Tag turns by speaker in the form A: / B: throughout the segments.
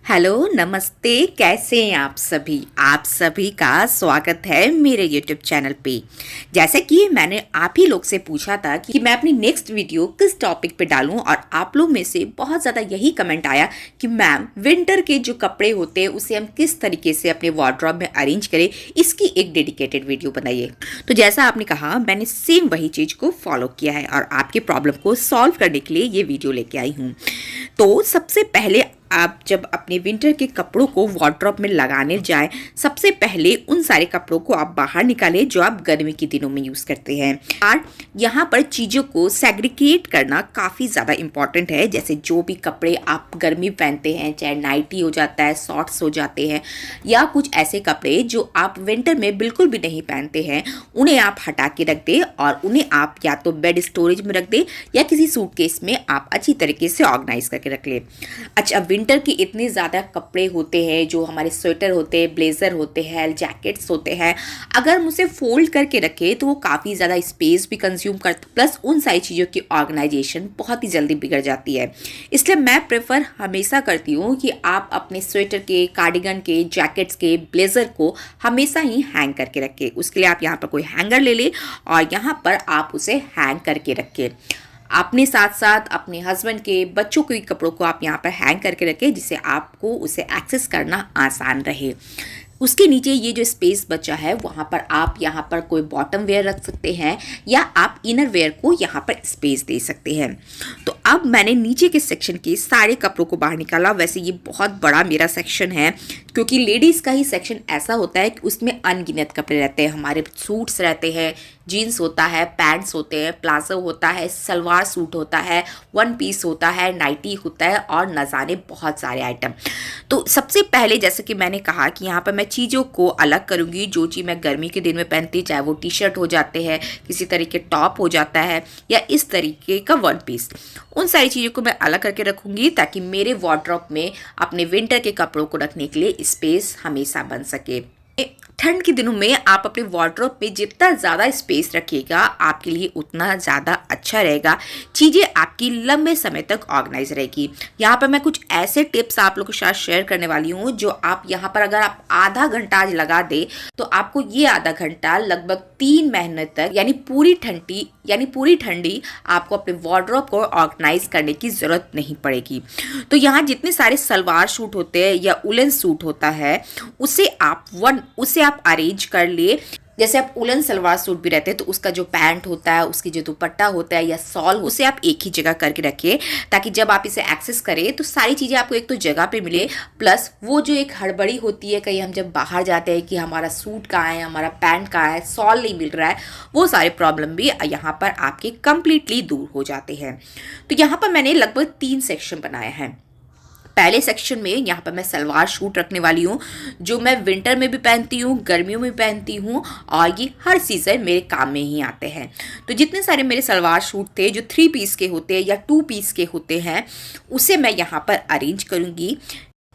A: Hello नमस्ते, कैसे हैं आप सभी। आप सभी का स्वागत है मेरे यूट्यूब चैनल पे। जैसे कि मैंने आप ही लोग से पूछा था कि मैं अपनी नेक्स्ट वीडियो किस टॉपिक पे डालूं, और आप लोग में से बहुत ज़्यादा यही कमेंट आया कि मैम विंटर के जो कपड़े होते हैं उसे हम किस तरीके से अपने वार्डरोब में अरेंज करें, इसकी एक डेडिकेटेड वीडियो बनाइए। तो जैसा आपने कहा, मैंने सेम वही चीज़ को फॉलो किया है और आपके प्रॉब्लम को सॉल्व करने के लिए ये वीडियो लेके आई हूँ। तो सबसे पहले आप जब अपने विंटर के कपड़ों को वार्डरोब में लगाने जाएं, सबसे पहले उन सारे कपड़ों को आप बाहर निकालें जो आप गर्मी के दिनों में यूज़ करते हैं। और यहाँ पर चीज़ों को सेग्रीगेट करना काफ़ी ज़्यादा इम्पॉर्टेंट है। जैसे जो भी कपड़े आप गर्मी पहनते हैं, चाहे नाइटी हो जाता है, शॉर्ट्स हो जाते हैं, या कुछ ऐसे कपड़े जो आप विंटर में बिल्कुल भी नहीं पहनते हैं, उन्हें आप हटा के रख दें और उन्हें आप या तो बेड स्टोरेज में रख दें या किसी सूटकेस में आप अच्छी तरीके से ऑर्गेनाइज करके रख लें। अच्छा, विंटर के इतने ज़्यादा कपड़े होते हैं, जो हमारे स्वेटर होते हैं, ब्लेज़र होते हैं, जैकेट्स होते हैं, अगर हम उसे फोल्ड करके रखें तो वो काफ़ी ज़्यादा स्पेस भी कंज्यूम करता है, प्लस उन सारी चीज़ों की ऑर्गेनाइजेशन बहुत ही जल्दी बिगड़ जाती है। इसलिए मैं प्रेफर हमेशा करती हूँ कि आप अपने स्वेटर के, कार्डिगन के, जैकेट्स के, ब्लेज़र को हमेशा ही हैंग करके रखें। उसके लिए आप यहाँ पर कोई हैंगर ले लें और यहाँ पर आप उसे हैंग करके रखें। अपने साथ साथ अपने हस्बैंड के, बच्चों के कपड़ों को आप यहाँ पर हैंग करके रखें, जिससे आपको उसे एक्सेस करना आसान रहे। उसके नीचे ये जो स्पेस बचा है, वहाँ पर आप यहाँ पर कोई बॉटम वेयर रख सकते हैं या आप इनर वेयर को यहाँ पर स्पेस दे सकते हैं। तो अब मैंने नीचे के सेक्शन के सारे कपड़ों को बाहर निकाला। वैसे ये बहुत बड़ा मेरा सेक्शन है, क्योंकि लेडीज़ का ही सेक्शन ऐसा होता है कि उसमें अनगिनत कपड़े रहते हैं। हमारे सूट्स रहते हैं, जीन्स होता है, पैंट्स होते हैं, प्लाजो होता है, सलवार सूट होता है, वन पीस होता है, नाइटी होता है और न जाने बहुत सारे आइटम। तो सबसे पहले जैसे कि मैंने कहा कि यहाँ पर मैं चीज़ों को अलग करूँगी। जो चीज़ मैं गर्मी के दिन में पहनती, चाहे वो टी शर्ट हो जाते हैं, किसी तरीके टॉप हो जाता है, या इस तरीके का वन पीस, उन सारी चीज़ों को मैं अलग करके रखूँगी ताकि मेरे वार्डरोब में अपने विंटर के कपड़ों को रखने के लिए स्पेस हमेशा बन सके। ठंड के दिनों में आप अपने वार्डरोब पे जितना ज़्यादा स्पेस रखिएगा, आपके लिए उतना ज़्यादा अच्छा रहेगा। चीज़ें आपकी लंबे समय तक ऑर्गेनाइज रहेगी। यहाँ पर मैं कुछ ऐसे टिप्स आप लोगों के साथ शेयर करने वाली हूँ, जो आप यहाँ पर अगर आप आधा घंटा आज लगा दे तो आपको ये आधा घंटा लगभग 3 महीने तक, यानी पूरी ठंडी आपको अपने वार्डरोब को ऑर्गेनाइज करने की ज़रूरत नहीं पड़ेगी। तो यहाँ जितने सारे सलवार सूट होते हैं या उलन सूट होता है, उसे आप अरेंज कर लिए। जैसे आप उलन सलवार सूट भी रहते हैं तो उसका जो पैंट होता है, उसकी जो दुपट्टा होता है या सॉल, उसे आप एक ही जगह करके रखिए, ताकि जब आप इसे एक्सेस करें तो सारी चीज़ें आपको एक तो जगह पे मिले, प्लस वो जो एक हड़बड़ी होती है कहीं हम जब बाहर जाते हैं कि हमारा सूट कहाँ है, हमारा पैंट कहाँ है, सॉल नहीं मिल रहा है, वो सारे प्रॉब्लम भी यहाँ पर आपके कम्प्लीटली दूर हो जाते हैं। तो यहाँ पर मैंने लगभग 3 सेक्शन बनाए हैं। पहले सेक्शन में यहाँ पर मैं सलवार सूट रखने वाली हूँ, जो मैं विंटर में भी पहनती हूँ, गर्मियों में भी पहनती हूँ, और ये हर सीज़न मेरे काम में ही आते हैं। तो जितने सारे मेरे सलवार सूट थे जो 3 पीस के होते हैं या 2 पीस के होते हैं, उसे मैं यहाँ पर अरेंज करूँगी।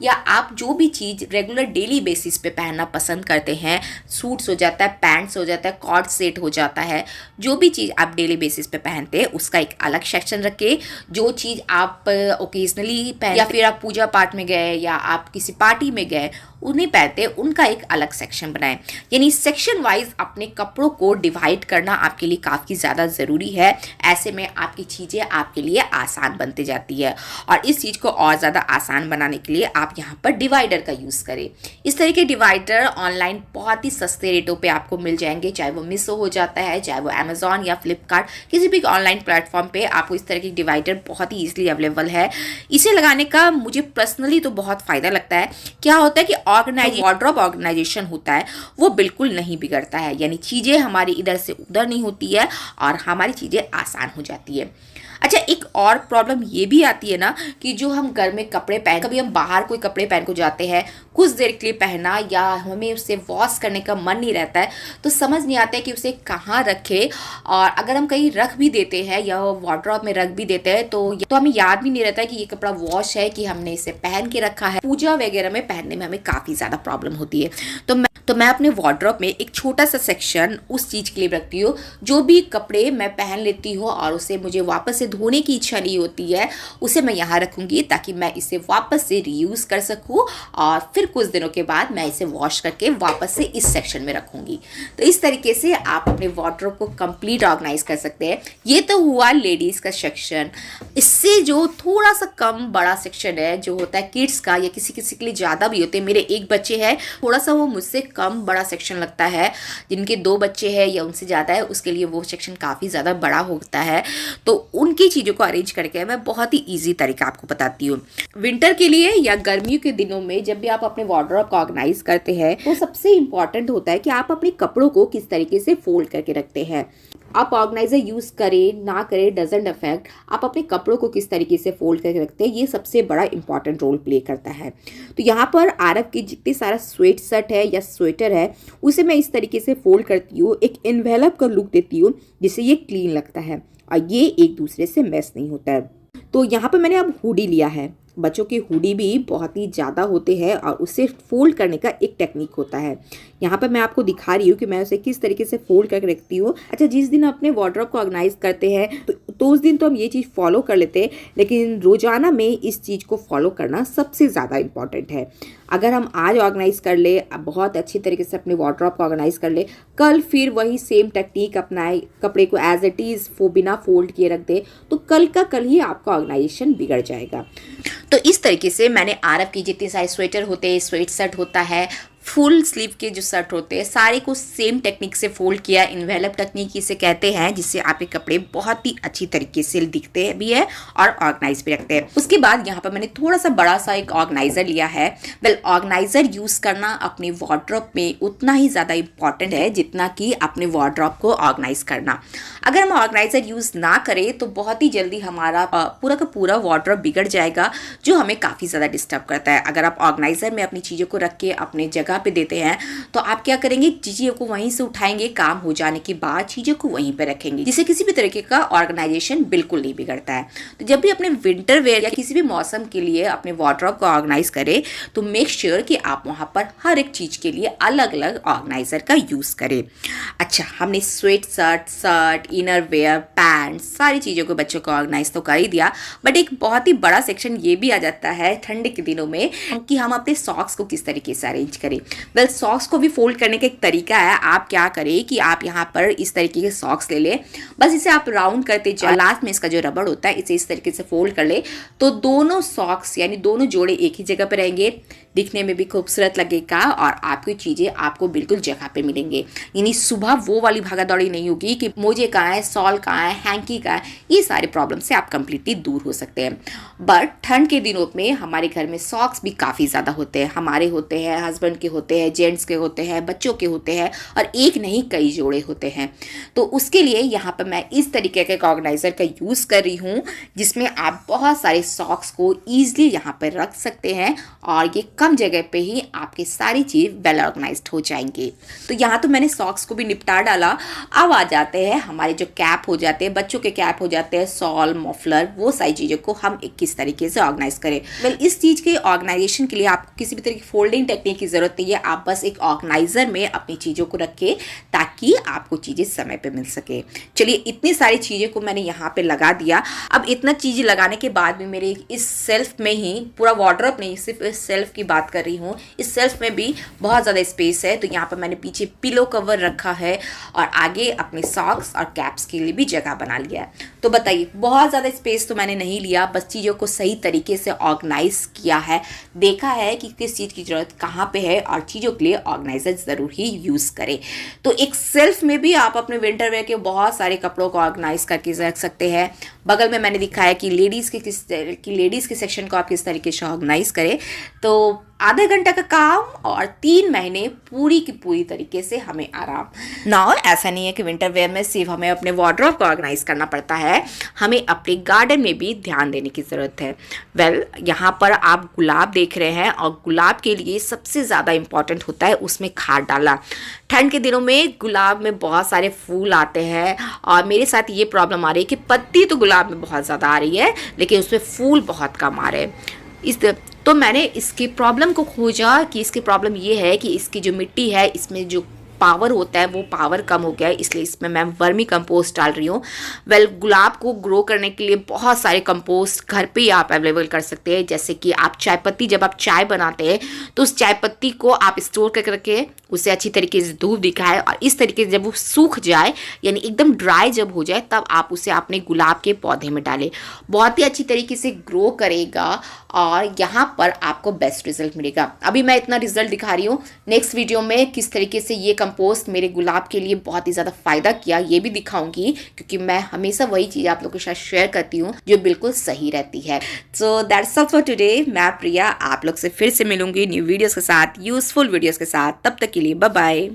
A: या आप जो भी चीज़ रेगुलर डेली बेसिस पे पहनना पसंद करते हैं, सूट्स हो जाता है, पैंट्स हो जाता है, कॉर्ड सेट हो जाता है, जो भी चीज़ आप डेली बेसिस पे पहनते हैं उसका एक अलग सेक्शन रखें। जो चीज़ आप ओकेजनली पहन, या फिर आप पूजा पाठ में गए या आप किसी पार्टी में गए उन्हें पहनते, उनका एक अलग सेक्शन बनाएं। यानी सेक्शन वाइज अपने कपड़ों को डिवाइड करना आपके लिए काफ़ी ज़्यादा ज़रूरी है। ऐसे में आपकी चीज़ें आपके लिए आसान बनती जाती है, और इस चीज़ को और ज़्यादा आसान बनाने के लिए आप यहाँ पर डिवाइडर का यूज़ करें। इस तरह के डिवाइडर ऑनलाइन बहुत ही सस्ते रेटों पे आपको मिल जाएंगे, चाहे वो मीशो हो जाता है, चाहे वो अमेजॉन या फ्लिपकार्ट, किसी भी ऑनलाइन प्लेटफॉर्म पे आपको इस तरह के डिवाइडर बहुत ही ईजिली अवेलेबल है। इसे लगाने का मुझे पर्सनली तो बहुत फ़ायदा लगता है। क्या होता है कि वार्डरोब ऑर्गेनाइजेशन होता है वो बिल्कुल नहीं बिगड़ता है, यानी चीज़ें हमारी इधर से उधर नहीं होती है और हमारी चीज़ें आसान हो जाती है। अच्छा, एक और प्रॉब्लम ये भी आती है ना कि जो हम घर में कपड़े पहन, कभी हम बाहर कोई कपड़े पहन को जाते हैं, कुछ देर के लिए पहना, या हमें उसे वॉश करने का मन नहीं रहता है, तो समझ नहीं आता है कि उसे कहाँ रखें। और अगर हम कहीं रख भी देते हैं या वार्डरोब में रख भी देते हैं तो हमें याद भी नहीं रहता है कि ये कपड़ा वॉश है, कि हमने इसे पहन के रखा है। पूजा वगैरह में पहनने में हमें काफ़ी ज़्यादा प्रॉब्लम होती है। तो मैं अपने वार्डरोब में एक छोटा सा सेक्शन उस चीज़ के लिए रखती हूँ, जो भी कपड़े मैं पहन लेती हूँ और उसे मुझे वापस से धोने की इच्छा नहीं होती है उसे मैं यहाँ रखूँगी, ताकि मैं इसे वापस से रीयूज़ कर सकूँ और फिर कुछ दिनों के बाद मैं इसे वॉश करके वापस से इस सेक्शन में रखूँगी। तो इस तरीके से आप अपने वार्डरोब को कंप्लीट ऑर्गेनाइज कर सकते हैं। ये तो हुआ लेडीज़ का सेक्शन। इससे जो थोड़ा सा कम बड़ा सेक्शन है जो होता है किड्स का, या किसी किसी के लिए ज़्यादा भी होते हैं, मेरे एक बच्चे हैं, थोड़ा सा वो मुझसे कम बड़ा सेक्शन लगता है। जिनके 2 बच्चे हैं या उनसे ज़्यादा है उसके लिए वो सेक्शन काफ़ी ज़्यादा बड़ा होता है। तो उनकी चीज़ों को अरेंज करके मैं बहुत ही ईजी तरीका आपको बताती हूँ। विंटर के लिए या गर्मियों के दिनों में जब भी आप अपने वार्डरोब को ऑर्गेनाइज करते हैं तो सबसे इम्पॉर्टेंट होता है कि आप अपने कपड़ों को किस तरीके से फोल्ड करके रखते हैं। आप ऑर्गेनाइजर यूज़ करें ना करें डजेंट अफेक्ट, आप अपने कपड़ों को किस तरीके से फोल्ड करके रखते हैं ये सबसे बड़ा इंपॉर्टेंट रोल प्ले करता है। तो यहाँ पर आरव की जितनी सारा स्वेट शर्ट है या स्वेटर है उसे मैं इस तरीके से फोल्ड करती हूँ, एक एनवेलप का लुक देती हूँ जिससे ये क्लीन लगता है और ये एक दूसरे से मैच नहीं होता है। तो यहाँ पर मैंने अब हुडी लिया है। बच्चों के हुडी भी बहुत ही ज़्यादा होते हैं और उसे फोल्ड करने का एक टेक्निक होता है। यहाँ पर मैं आपको दिखा रही हूँ कि मैं उसे किस तरीके से फोल्ड करके रखती हूँ। अच्छा, जिस दिन अपने वार्डरोब को ऑर्गेनाइज करते हैं तो उस दिन तो हम ये चीज़ फॉलो कर लेते हैं, लेकिन रोज़ाना में इस चीज़ को फॉलो करना सबसे ज़्यादा इम्पॉर्टेंट है। अगर हम आज ऑर्गेनाइज कर ले, बहुत अच्छी तरीके से अपने वार्डरोब को ऑर्गेनाइज कर ले, कल फिर वही सेम टेक्निक अपनाए, कपड़े को एज इट इज़ बिना फोल्ड किए रख दे, तो कल का कल ही आपका ऑर्गेनाइजेशन बिगड़ जाएगा। तो इस तरीके से मैंने आरव की जितने सारे स्वेटर होते हैं, स्वेट शर्ट होता है, फुल स्लीव के जो शर्ट होते हैं, सारे को सेम टेक्निक से फोल्ड किया। इन्वेलप टेक्निक इसे कहते हैं, जिससे आपके कपड़े बहुत ही अच्छी तरीके से दिखते हैं भी है और ऑर्गेनाइज भी रखते हैं। उसके बाद यहाँ पर मैंने थोड़ा सा बड़ा सा एक ऑर्गेनाइजर लिया है। वेल, ऑर्गेनाइजर यूज़ करना अपने वार्डरोब में उतना ही ज़्यादा इंपॉर्टेंट है जितना कि अपने वार्डरोब को ऑर्गेनाइज करना। अगर हम ऑर्गेनाइजर यूज़ ना करें तो बहुत ही जल्दी हमारा पूरा का पूरा वार्डरोब बिगड़ जाएगा, जो हमें काफ़ी ज़्यादा डिस्टर्ब करता है। अगर आप ऑर्गेनाइजर में अपनी चीज़ों को रख के अपने जगह पे देते हैं तो आप क्या करेंगे, चीज़ों को वहीं से उठाएंगे, काम हो जाने के बाद चीज़ों को वहीं पे रखेंगे, जिससे किसी भी तरीके का ऑर्गेनाइजेशन बिल्कुल नहीं बिगड़ता है। तो जब भी अपने विंटर वेयर या किसी भी मौसम के लिए अपने वार्डरोब को ऑर्गेनाइज करें तो मेक श्योर कि आप वहाँ पर हर एक चीज़ के लिए अलग अलग ऑर्गेनाइजर का यूज़ करें। अच्छा, हमने sweat shirt, inner wear, pant, सारी चीज़ों को बच्चों को ऑर्गेनाइज तो कर ही दिया, बट एक बहुत ही बड़ा सेक्शन ये भी आ जाता है ठंड के दिनों में कि हम अपने सॉक्स को किस तरीके से अरेंज करें। वेल, सॉक्स को भी फोल्ड करने का एक तरीका है। आप क्या करें कि आप यहाँ पर इस तरीके के सॉक्स ले लें, बस इसे आप राउंड करते जाओ, लास्ट में इसका जो रबड़ होता है इसे इस तरीके से फोल्ड कर ले, तो दोनों सॉक्स यानी दोनों जोड़े एक ही जगह पर रहेंगे, दिखने में भी खूबसूरत लगेगा और आपकी चीज़ें आपको बिल्कुल जगह पे मिलेंगे। यानी सुबह वो वाली भागा दौड़ी नहीं होगी कि मोजे कहाँ है, सॉल कहाँ है, हैंकी कहाँ है, ये सारे प्रॉब्लम से आप कंप्लीटली दूर हो सकते हैं। बट ठंड के दिनों में हमारे घर में सॉक्स भी काफ़ी ज़्यादा होते हैं, हमारे होते हैं, हस्बैंड के होते हैं, जेंट्स के होते हैं, बच्चों के होते हैं, और एक नहीं कई जोड़े होते हैं। तो उसके लिए यहाँ पर मैं इस तरीके के ऑर्गेनाइजर का यूज़ कर रही हूँ, जिसमें आप बहुत सारे सॉक्स को ईजिली यहाँ पर रख सकते हैं और ये कम जगह पे ही आपकी सारी चीज़ वेल ऑर्गेनाइज्ड हो जाएंगे। तो यहाँ तो मैंने सॉक्स को भी निपटा डाला। अब आ जाते हैं हमारे जो कैप हो जाते हैं, बच्चों के कैप हो जाते हैं, सॉल, मफलर, वो सारी चीज़ों को हम किस तरीके से ऑर्गेनाइज करें। वेल, इस चीज़ के ऑर्गेनाइजेशन के लिए आपको किसी भी तरह की फोल्डिंग टेक्निक की ज़रूरत नहीं है। आप बस एक ऑर्गेनाइजर में अपनी चीज़ों को रखें ताकि आपको चीज़ें समय पर मिल सके। चलिए, इतनी सारी चीज़ें को मैंने यहाँ पर लगा दिया। अब इतना चीज़ें लगाने के बाद भी मेरे इस सेल्फ में ही पूरा वार्डरोब नहीं, सिर्फ इस सेल्फ की बात कर रही हूँ, इस सेल्फ में भी बहुत ज़्यादा स्पेस है। तो यहाँ पर मैंने पीछे पिलो कवर रखा है और आगे अपने सॉक्स और कैप्स के लिए भी जगह बना लिया है। तो बताइए, बहुत ज़्यादा स्पेस तो मैंने नहीं लिया, बस चीज़ों को सही तरीके से ऑर्गेनाइज किया है, देखा है कि किस चीज़ की ज़रूरत कहाँ पे है और चीज़ों के लिए ऑर्गेनाइजर ज़रूर ही यूज़ करें। तो एक सेल्फ में भी आप अपने विंटर वेयर के बहुत सारे कपड़ों को ऑर्गेनाइज करके रख सकते हैं। बगल में मैंने दिखाया कि लेडीज़ के सेक्शन को आप किस तरीके से ऑर्गेनाइज करें। तो आधे घंटे का काम और 3 महीने पूरी की पूरी तरीके से हमें आराम। ना, ऐसा नहीं है कि विंटर वेयर में सिर्फ हमें अपने वार्डरोब को ऑर्गेनाइज करना पड़ता है, हमें अपने गार्डन में भी ध्यान देने की ज़रूरत है। वेल, यहाँ पर आप गुलाब देख रहे हैं और गुलाब के लिए सबसे ज़्यादा इम्पॉर्टेंट होता है उसमें खाद डालना। ठंड के दिनों में गुलाब में बहुत सारे फूल आते हैं और मेरे साथ ये प्रॉब्लम आ रही है कि पत्ती तो गुलाब में बहुत ज़्यादा आ रही है लेकिन उसमें फूल बहुत कम आ रहे हैं। तो मैंने इसकी प्रॉब्लम को खोजा कि इसकी प्रॉब्लम ये है कि इसकी जो मिट्टी है इसमें जो पावर होता है वो पावर कम हो गया है, इसलिए इसमें मैं वर्मी कंपोस्ट डाल रही हूँ। वेल, गुलाब को ग्रो करने के लिए बहुत सारे कंपोस्ट घर पे ही आप अवेलेबल कर सकते हैं। जैसे कि आप चाय पत्ती, जब आप चाय बनाते हैं तो उस चाय पत्ती को आप स्टोर कर करके उसे अच्छी तरीके से धूप दिखाए, और इस तरीके से जब वो सूख जाए यानी एकदम ड्राई जब हो जाए तब आप उसे अपने गुलाब के पौधे में डालें। बहुत ही अच्छी तरीके से ग्रो करेगा और यहाँ पर आपको बेस्ट रिजल्ट मिलेगा। अभी मैं इतना रिजल्ट दिखा रही हूँ, नेक्स्ट वीडियो में किस तरीके से ये कंपोस्ट मेरे गुलाब के लिए बहुत ही ज़्यादा फ़ायदा किया ये भी दिखाऊंगी, क्योंकि मैं हमेशा वही चीज़ आप लोगों के साथ शेयर करती हूँ जो बिल्कुल सही रहती है। So that's all for today. मैं प्रिया आप लोग से फिर से मिलूंगी न्यू वीडियोज़ के साथ, यूजफुल वीडियोज़ के साथ। तब तक के लिए बाय बाय।